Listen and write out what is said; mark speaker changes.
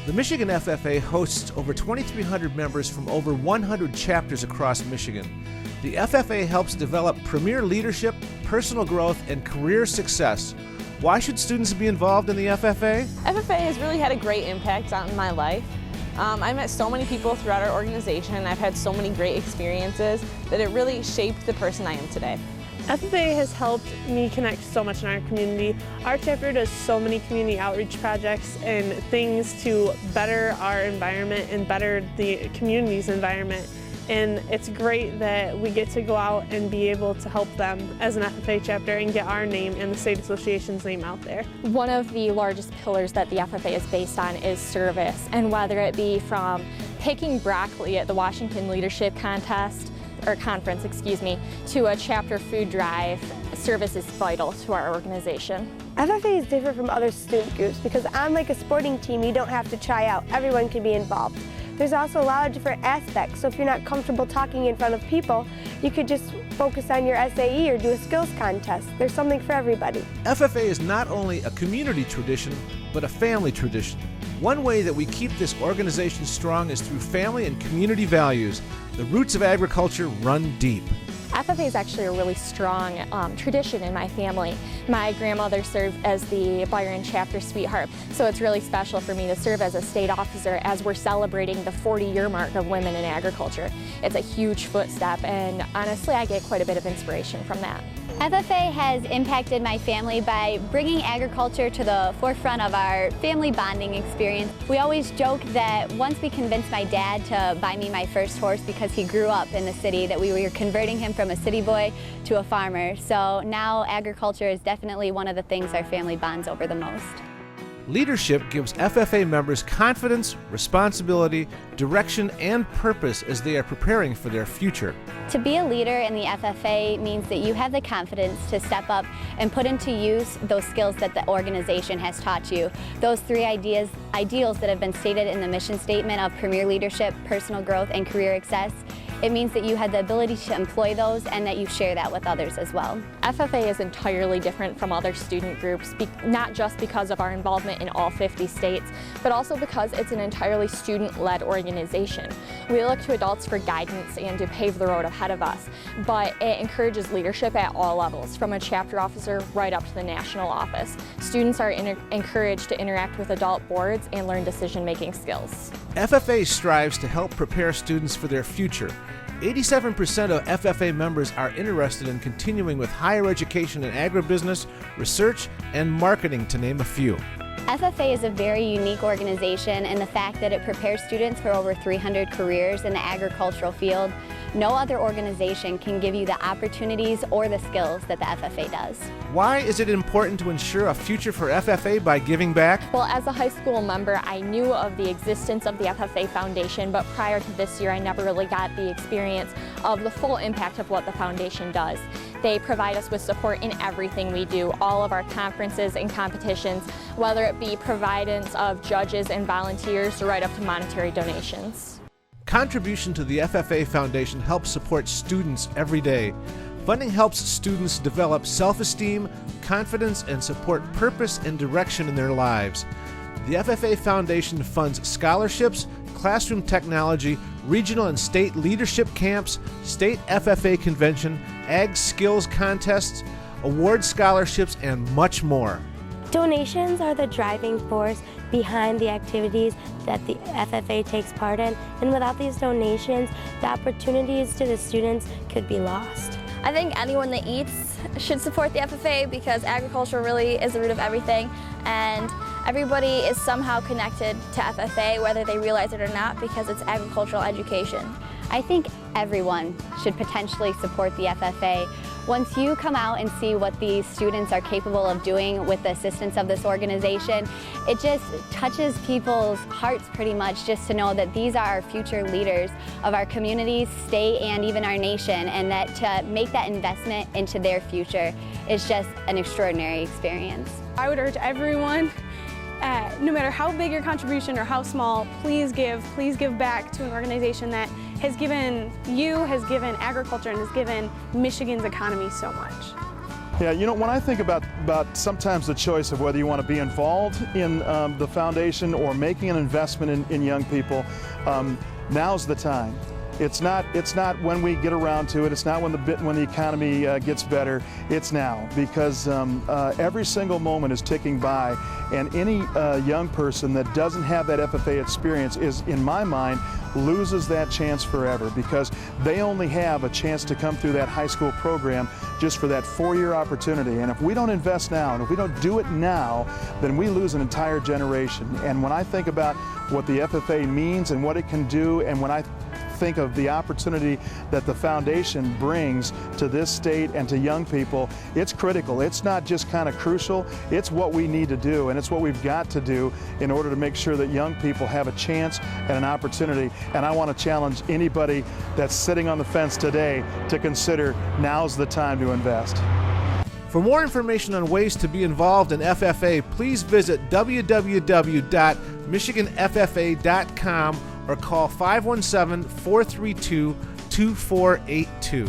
Speaker 1: The Michigan FFA hosts over 2,300 members from over 100 chapters across Michigan. The FFA helps develop premier leadership, personal growth, and career success. Why should students be involved in the FFA?
Speaker 2: FFA has really had a great impact on my life. I met so many people throughout our organization, and I've had so many great experiences that it really shaped the person I am today.
Speaker 3: FFA has helped me connect so much in our community. Our chapter does so many community outreach projects and things to better our environment and better the community's environment. And it's great that we get to go out and be able to help them as an FFA chapter and get our name and the state association's name out there.
Speaker 4: One of the largest pillars that the FFA is based on is service, and whether it be from picking broccoli at the Washington Leadership Conference, to a chapter food drive, service is vital to our organization.
Speaker 5: FFA is different from other student groups because unlike a sporting team, you don't have to try out. Everyone can be involved. There's also a lot of different aspects, so if you're not comfortable talking in front of people, you could just focus on your SAE or do a skills contest. There's something for everybody.
Speaker 1: FFA is not only a community tradition, but a family tradition. One way that we keep this organization strong is through family and community values. The roots of agriculture run deep.
Speaker 4: FFA is actually a really strong tradition in my family. My grandmother served as the Byron chapter sweetheart, so it's really special for me to serve as a state officer as we're celebrating the 40-year mark of women in agriculture. It's a huge footstep, and honestly I get quite a bit of inspiration from that.
Speaker 6: FFA has impacted my family by bringing agriculture to the forefront of our family bonding experience. We always joke that once we convinced my dad to buy me my first horse because he grew up in the city, that we were converting him from a city boy to a farmer. So now agriculture is definitely one of the things our family bonds over the most.
Speaker 1: Leadership gives FFA members confidence, responsibility, direction, and purpose as they are preparing for their future.
Speaker 6: To be a leader in the FFA means that you have the confidence to step up and put into use those skills that the organization has taught you. Those three ideals that have been stated in the mission statement of premier leadership, personal growth, and career success. It means that you have the ability to employ those and that you share that with others as well.
Speaker 4: FFA is entirely different from other student groups, not just because of our involvement in all 50 states, but also because it's an entirely student-led organization. We look to adults for guidance and to pave the road ahead of us, but it encourages leadership at all levels, from a chapter officer right up to the national office. Students are encouraged to interact with adult boards and learn decision-making skills.
Speaker 1: FFA strives to help prepare students for their future. 87% of FFA members are interested in continuing with higher education in agribusiness, research, and marketing, to name a few.
Speaker 6: FFA is a very unique organization in the fact that it prepares students for over 300 careers in the agricultural field. No other organization can give you the opportunities or the skills that the FFA does.
Speaker 1: Why is it important to ensure a future for FFA by giving back?
Speaker 4: Well, as a high school member, I knew of the existence of the FFA Foundation, but prior to this year, I never really got the experience of the full impact of what the foundation does. They provide us with support in everything we do, all of our conferences and competitions, whether it be providence of judges and volunteers right up to monetary donations.
Speaker 1: Contribution to the FFA Foundation helps support students every day. Funding helps students develop self-esteem, confidence, and support purpose and direction in their lives. The FFA Foundation funds scholarships, classroom technology, regional and state leadership camps, state FFA convention, ag skills contests, award scholarships, and much more.
Speaker 5: Donations are the driving force behind the activities that the FFA takes part in, and without these donations, the opportunities to the students could be lost.
Speaker 7: I think anyone that eats should support the FFA because agriculture really is the root of everything, and everybody is somehow connected to FFA, whether they realize it or not, because it's agricultural education.
Speaker 6: I think everyone should potentially support the FFA. Once you come out and see what these students are capable of doing with the assistance of this organization, it just touches people's hearts pretty much, just to know that these are our future leaders of our communities, state, and even our nation, and that to make that investment into their future is just an extraordinary experience.
Speaker 3: I would urge everyone, no matter how big your contribution or how small, please give back to an organization that has given you, has given agriculture, and has given Michigan's economy so much.
Speaker 8: Yeah, you know, when I think about sometimes the choice of whether you want to be involved in the foundation or making an investment in young people, now's the time. It's not when we get around to it. It's not when the economy gets better. It's now, because every single moment is ticking by, and any young person that doesn't have that FFA experience is, in my mind, loses that chance forever, because they only have a chance to come through that high school program just for that 4-year opportunity. And if we don't invest now, and if we don't do it now, then we lose an entire generation. And when I think about what the FFA means and what it can do, and when I think of the opportunity that the foundation brings to this state and to young people, it's critical. It's not just kind of crucial, it's what we need to do, and it's what we've got to do in order to make sure that young people have a chance and an opportunity. And I want to challenge anybody that's sitting on the fence today to consider now's the time to invest.
Speaker 1: For more information on ways to be involved in FFA, please visit www.michiganffa.com or call 517-432-2482.